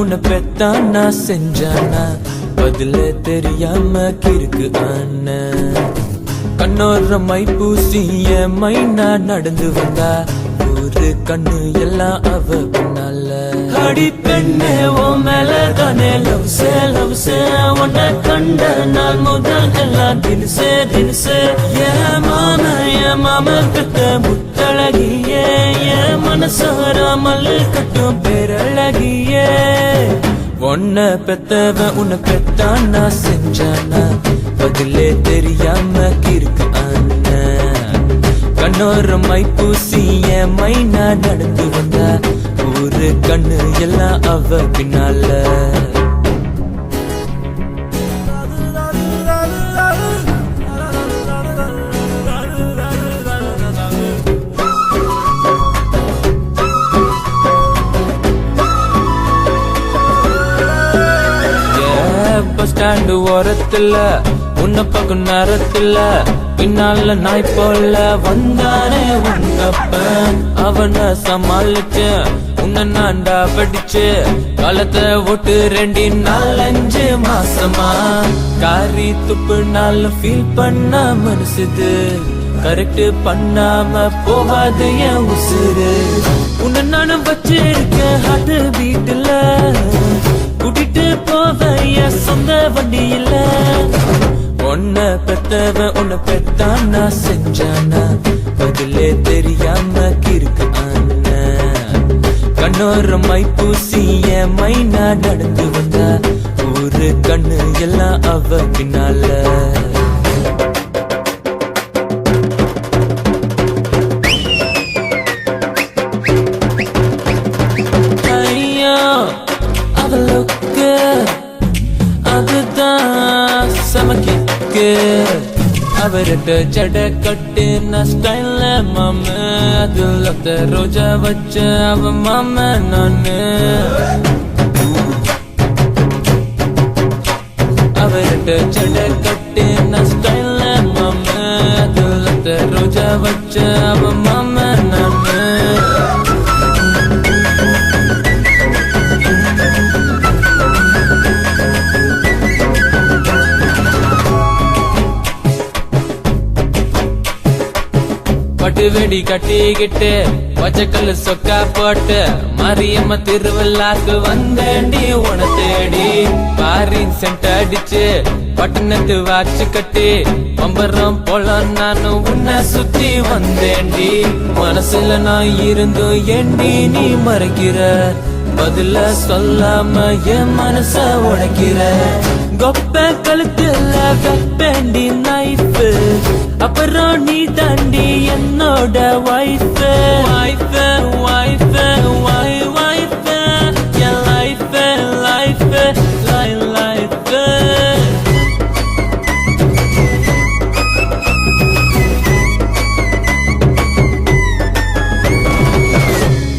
உன்னை பெத்தான் நான் செஞ்சானா பதில தெரியாம கிறுக்கு ஆன கண்ணோர மை பூசிய மைனா நடந்து வந்தா ஒரு கண்ணு எல்லாம் அவ பின்னால அடி பெண்ணே ஓ மேல தானே லவ்ஸே உன்னை கண்ட நாள் முதல் எல்லாம் தினுசே என் மாம கட்ட முத்தழகியே என் மனசாராமல் கட்டும் பேரழகியே உன்னை பெத்தவ உன்னை பெத்தான் நான் செஞ்சானா பதிலே தெரியாம கிறுக்கு ஆன கண்ணோர மை பூசிய மைனா நடந்து வந்தா ஒரு கண்ணு எல்லாம் அவ பின்னால பஸ் ஸ்டாண்டு ஓரத்துல உன்னை பக்கம் நேரத்துல பின்னால நாய் போல வந்தானே உங்கப்ப அவனை சமாளிச்ச உன்னை நான்டா படிச்சு காலத்தை ஓட்டு 2 மாசமா காரி துப்பு நாள் ஃபீல் பண்ண மனசுது கரெக்ட் பண்ணாம போகாது என் உசுறு உன்னை நானும் வச்சிருக்கேன் ஹார்ட் பீட்ல கூட்டிட்டு போவ என் சொந்த வண்டியில உன்னை பெத்தவ உன்னை பெத்தான் நான் செஞ்சானா பதிலே தெரியாம கிறுக்கு ஆன கண்ணோர மை பூசிய மைனா நடந்து வந்தா ஒரு கண்ணு எல்லாம் அவ பின்னால அவளுக்கு அதுதான் சமக்கிக்கு அவர்கிட்ட ஜட கட்டு நான் ஸ்டைல்ல மாம அதுல ரோஜா வச்ச அவ மாம நானு அவர்கிட்ட ஜட கட்டு நான் ஸ்டைல்ல மாம அதுல ரோஜா வச்ச அவ மாம நானு பட்டு வெடி கட்டிக்கிட்டு பச்சைக்கல்லு சொக்கா போட்டு மாரியம்ம திருவிழாக்கு வந்தேண்டி உன தேடி பாரின் சென்ட் அடிச்சு பட்டணத்து வாச்சு கட்டி பம்பரம் போல நானும் உன்னை சுத்தி வந்தேண்டி மனசுல நான் இருந்தும் ஏண்டி நீ மறைக்கிற பதில சொல்லாம என் மனச உடைக்கிற கொப்ப கழுத்துல வெப்பேண்டி நைஃப் அப்புறம் நீ தாண்டி என்னோட வைஃப் என் லைஃப்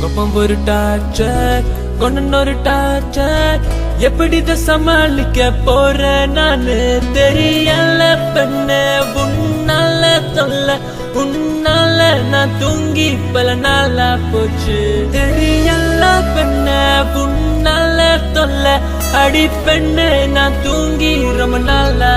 கொப்பம் ஒரு டார்ச்சர் கொண்டு டார்ச்சர் எப்படிதான் சமாளிக்க போற நானு தெரியல பெண்ணு உன்னால தொல்ல உன்னால நான் தூங்கி பல நாளா போச்சு தெரியல பெண்ணு உன்னால தொல்ல அடி பெண்ணு நான் தூங்கி ரொம்ப நாளா